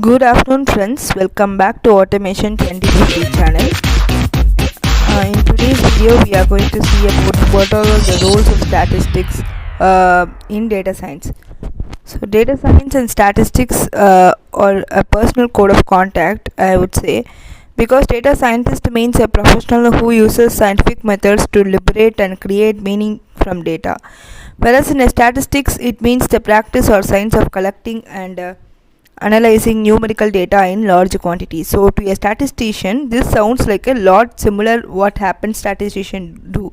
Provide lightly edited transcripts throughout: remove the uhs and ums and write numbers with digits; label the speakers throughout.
Speaker 1: Good afternoon, friends. Welcome back to Automation 2050 channel. In today's video, we are going to see about what are the roles of statistics in data science. So, data science and statistics are a personal code of contact, I would say, because data scientist means a professional who uses scientific methods to liberate and create meaning from data. Whereas in statistics, it means the practice or science of collecting and analyzing numerical data in large quantities. So to a statistician, this sounds like a lot similar what happens statistician do.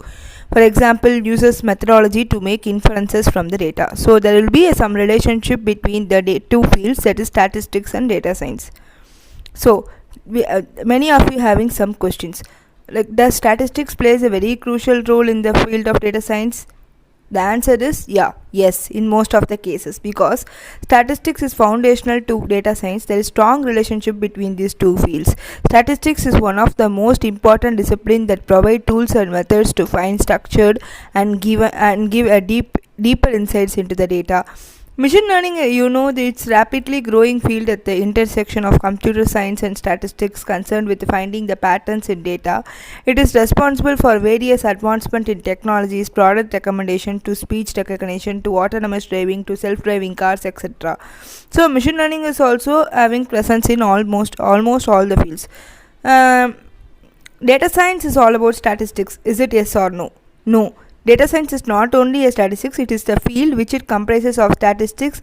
Speaker 1: For example, uses methodology to make inferences from the data. So there will be some relationship between the two fields, that is statistics and data science. So many of you having some questions like, does statistics plays a very crucial role in the field of data science? The answer is yes, in most of the cases, because statistics is foundational to data science. There is strong relationship between these two fields. Statistics is one of the most important discipline that provide tools and methods to find structured and give a deeper insights into the data. Machine learning, it's rapidly growing field at the intersection of computer science and statistics concerned with finding the patterns in data. It is responsible for various advancements in technologies, product recommendation to speech recognition to autonomous driving to self-driving cars, etc. So, machine learning is also having presence in almost all the fields. Data science is all about statistics. Is it yes or no? No. Data science is not only a statistics, it is the field which it comprises of statistics,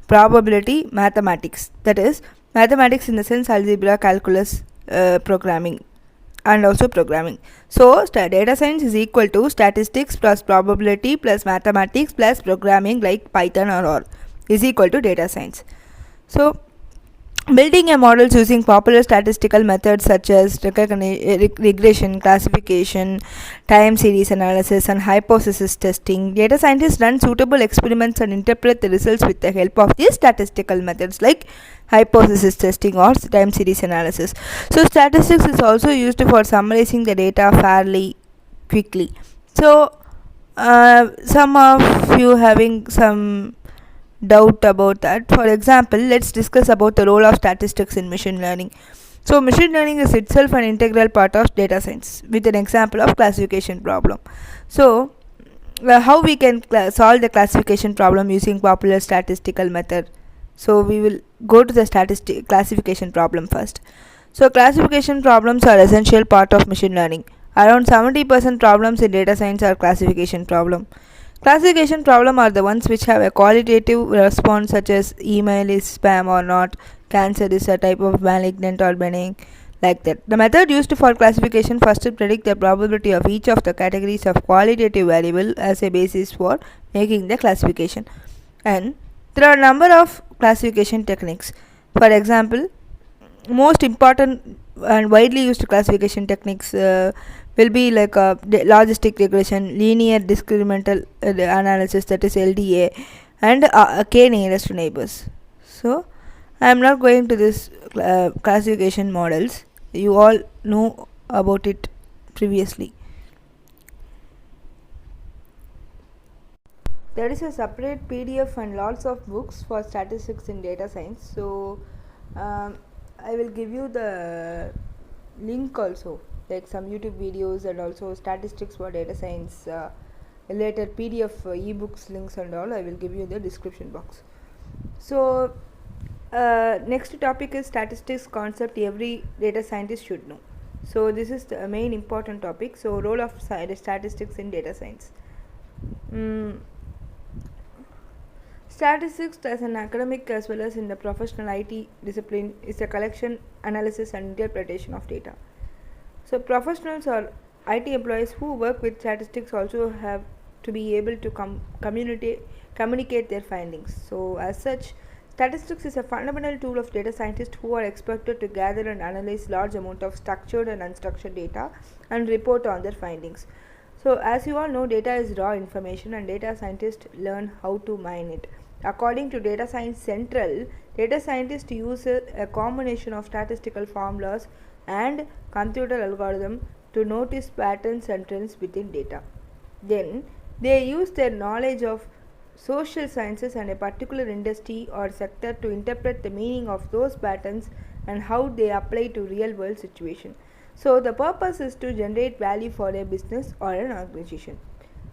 Speaker 1: probability, mathematics. That is, mathematics in the sense algebra, calculus, programming, and also programming. So, data science is equal to statistics plus probability plus mathematics plus programming like Python or R is equal to data science. So, building a models using popular statistical methods such as regression, classification, time series analysis, and hypothesis testing. Data scientists run suitable experiments and interpret the results with the help of these statistical methods like hypothesis testing or time series analysis. So, statistics is also used for summarizing the data fairly quickly. So, some of you having some doubt about that. For example, let's discuss about the role of statistics in machine learning. So machine learning is itself an integral part of data science with an example of classification problem. So how we can solve the classification problem using popular statistical method. So we will go to the classification problem first. So classification problems are essential part of machine learning. Around 70% problems in data science are classification problem. Classification problems are the ones which have a qualitative response such as email is spam or not, cancer is a type of malignant or benign, like that. The method used for classification first to predict the probability of each of the categories of qualitative variable as a basis for making the classification. And there are a number of classification techniques. For example, most important and widely used classification techniques will be like logistic regression, linear discriminant analysis, that is LDA, and k nearest neighbors. So I am not going to this classification models. You all know about it previously. There is a separate PDF and lots of books for statistics in data science. So I will give you the link also, like some YouTube videos and also statistics for data science related PDF ebooks links and all. I will give you the description box. So next topic is statistics concept every data scientist should know. So this is the main important topic. So role of statistics in data science. Statistics as an academic as well as in the professional IT discipline is a collection, analysis and interpretation of data. So professionals or IT employees who work with statistics also have to be able to communicate their findings. So as such, statistics is a fundamental tool of data scientists who are expected to gather and analyze large amount of structured and unstructured data and report on their findings. So as you all know, data is raw information and data scientists learn how to mine it. According to Data Science Central, data scientists use a combination of statistical formulas and computer algorithm to notice patterns and trends within data. Then they use their knowledge of social sciences and a particular industry or sector to interpret the meaning of those patterns and how they apply to real world situation. So the purpose is to generate value for a business or an organization.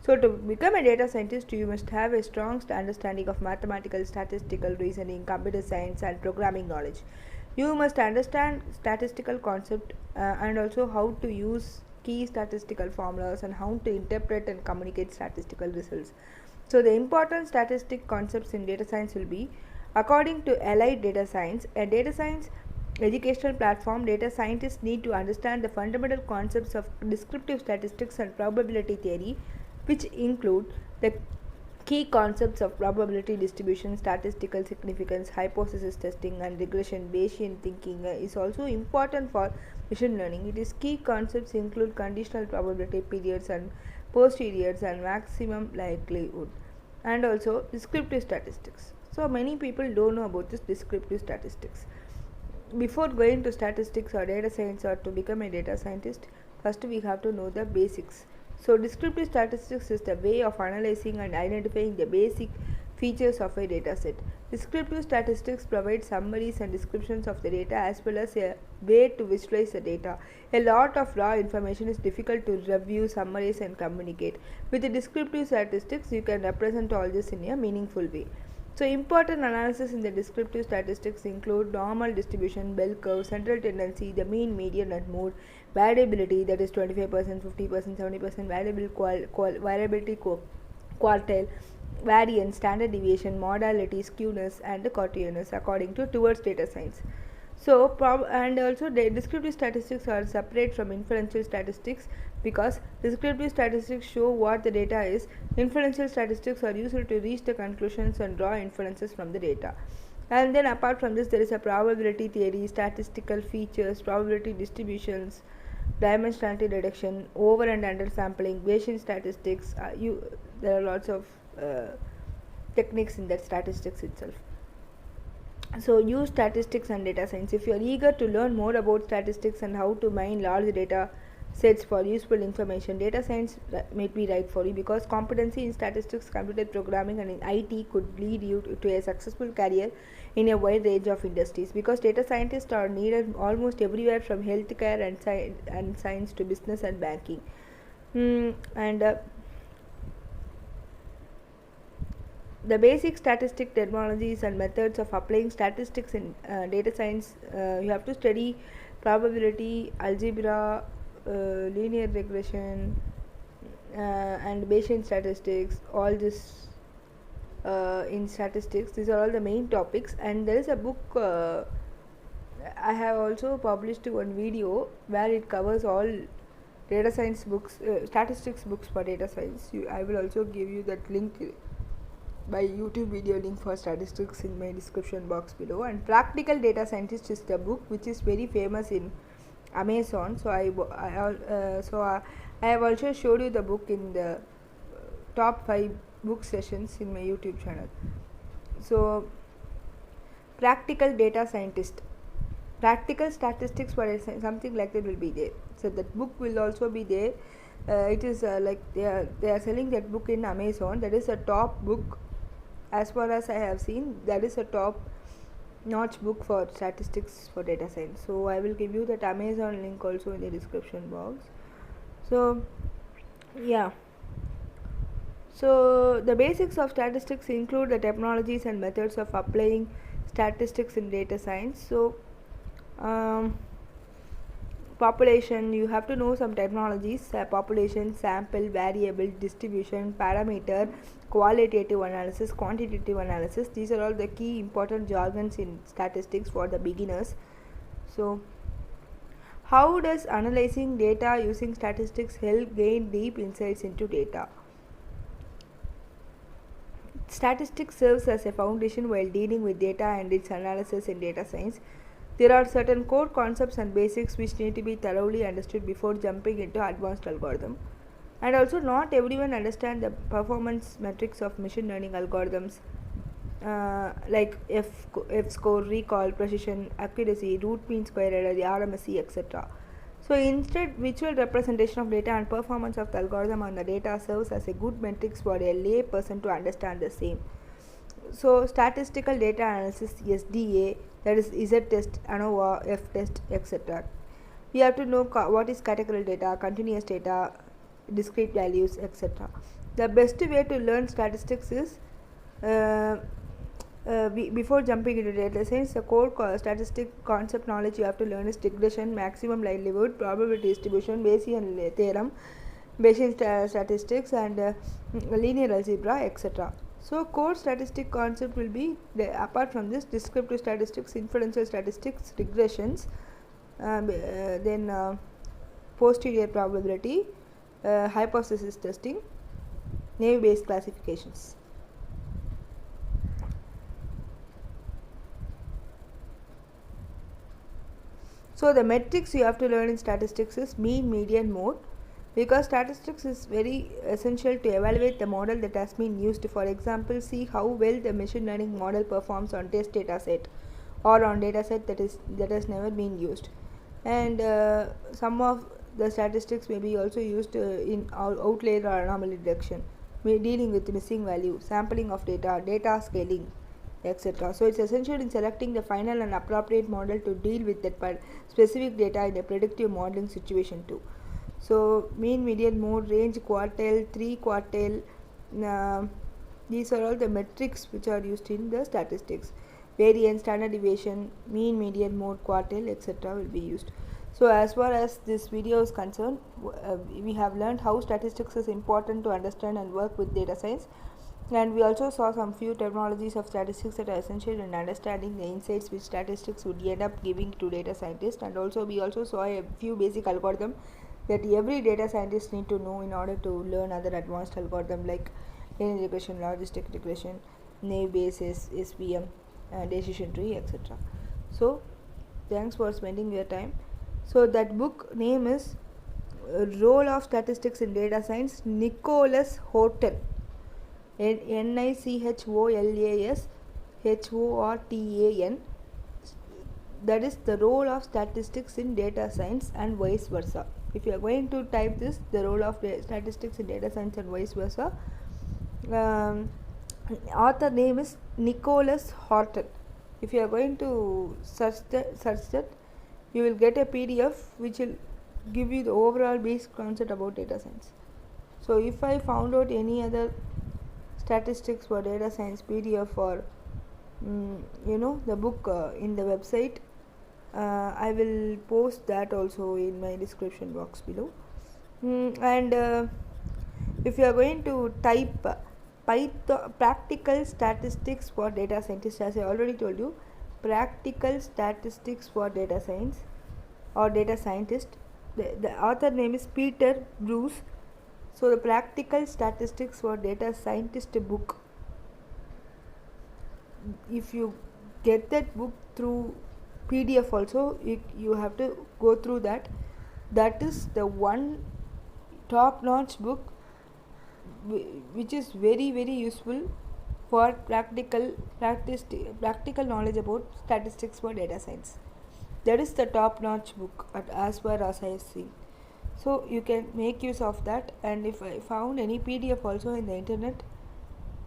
Speaker 1: So to become a data scientist, you must have a strong understanding of mathematical, statistical reasoning, computer science, and programming knowledge. You must understand statistical concept and also how to use key statistical formulas and how to interpret and communicate statistical results. So the important statistic concepts in data science will be, according to Allied Data Science, a data science educational platform, data scientists need to understand the fundamental concepts of descriptive statistics and probability theory, which include the key concepts of probability distribution, statistical significance, hypothesis testing, and regression. Bayesian thinking is also important for machine learning. It is key concepts include conditional probability periods and posteriors and maximum likelihood, and also descriptive statistics. So many people don't know about this descriptive statistics. Before going to statistics or data science or to become a data scientist, first we have to know the basics. So descriptive statistics is the way of analyzing and identifying the basic features of a data set. Descriptive statistics provide summaries and descriptions of the data as well as a way to visualize the data. A lot of raw information is difficult to review, summarize, and communicate. With the descriptive statistics, you can represent all this in a meaningful way. So important analysis in the descriptive statistics include normal distribution, bell curve, central tendency, the mean, median, and mode, variability, that is 25%, 50%, 70%, variability quartile, variance, standard deviation, modality, skewness, and covariance according to towards data science. So and also the descriptive statistics are separate from inferential statistics because descriptive statistics show what the data is. Inferential statistics are used to reach the conclusions and draw inferences from the data. And then apart from this, there is a probability theory, statistical features, probability distributions, dimensionality reduction, over and under sampling, Bayesian statistics. There are lots of techniques in that statistics itself. So use statistics and data science. If you are eager to learn more about statistics and how to mine large data sets for useful information, data science may be right for you because competency in statistics, computer programming, and in IT could lead you to a successful career in a wide range of industries, because data scientists are needed almost everywhere from healthcare and science to business and banking. The basic statistic technologies and methods of applying statistics in data science, you have to study probability, algebra, linear regression, and Bayesian statistics. All this in statistics, these are all the main topics. And there is a book, I have also published one video where it covers all data science books, statistics books for data science. I will also give you that link, my YouTube video link for statistics, in my description box below. And Practical Data Scientist is the book which is very famous in Amazon. So I have also showed you the book in the top 5 book sessions in my YouTube channel. So Practical Data Scientist, practical statistics for something like that will be there. So that book will also be there. It is like they are selling that book in Amazon. That is a top book. As far as I have seen, that is a top notch book for statistics for data science. So I will give you that Amazon link also in the description box. So yeah, so the basics of statistics include the technologies and methods of applying statistics in data science. So population, you have to know some technologies, population, sample, variable, distribution, parameter, qualitative analysis, quantitative analysis. These are all the key important jargons in statistics for the beginners. So how does analyzing data using statistics help gain deep insights into data? Statistics serves as a foundation while dealing with data and its analysis in data science. There are certain core concepts and basics which need to be thoroughly understood before jumping into advanced algorithm. And also, not everyone understands the performance metrics of machine learning algorithms, like F score, recall, precision, accuracy, root mean square error, the RMSE, etc. So instead, visual representation of data and performance of the algorithm on the data serves as a good metrics for a lay person to understand the same. So statistical data analysis, SDA, that is Z test, ANOVA, F test, etc. We have to know what is categorical data, continuous data, discrete values, etc. The best way to learn statistics is uh, before jumping into data science, the core statistic concept knowledge you have to learn is regression, maximum likelihood, probability distribution, Bayesian theorem, Bayesian statistics, and linear algebra, etc. So core statistic concept will be apart from this, descriptive statistics, inferential statistics, regressions, then posterior probability, hypothesis testing, naive Bayes classifications. So the metrics you have to learn in statistics is mean, median, mode, because statistics is very essential to evaluate the model that has been used. For example, see how well the machine learning model performs on test data set or on data set that has never been used. And some of the statistics may be also used in outlier or anomaly detection, dealing with missing value, sampling of data scaling, etc. So it's essential in selecting the final and appropriate model to deal with that specific data in a predictive modeling situation too. So mean, median, mode, range, quartile, 3 quartile, these are all the metrics which are used in the statistics. Variance, standard deviation, mean, median, mode, quartile, etc. will be used. So as far as this video is concerned, we have learned how statistics is important to understand and work with data science, and we also saw some few terminologies of statistics that are essential in understanding the insights which statistics would end up giving to data scientists. And also we also saw a few basic algorithms that every data scientist need to know in order to learn other advanced algorithm like linear regression, logistic regression, naive Bayes, SVM, decision tree, etc. So thanks for spending your time. So that book name is Role of Statistics in Data Science, Nicholas Horton, Nicholas Horton. That is the role of statistics in data science and vice versa. If you are going to type this, the role of statistics in data science and vice versa, author name is Nicholas Horton. If you are going to search that, you will get a PDF which will give you the overall basic concept about data science. So if I found out any other statistics for data science PDF or the book in the website, I will post that also in my description box below. And if you are going to type practical statistics for data scientists, as I already told you, practical statistics for data science or data scientist, the author name is Peter Bruce. So the practical statistics for data scientist book, if you get that book through PDF also, you have to go through that. That is the one top notch book which is very useful for practical knowledge about statistics for data science. That is the top notch book as far as I have seen. So you can make use of that, and if I found any PDF also in the internet,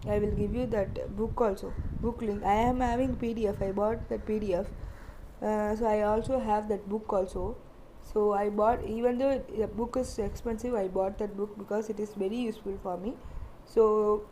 Speaker 1: I will give you that book also, book link. I am having PDF, I bought that PDF, so I also have that book also. So I bought, even though the book is expensive, I bought that book because it is very useful for me. So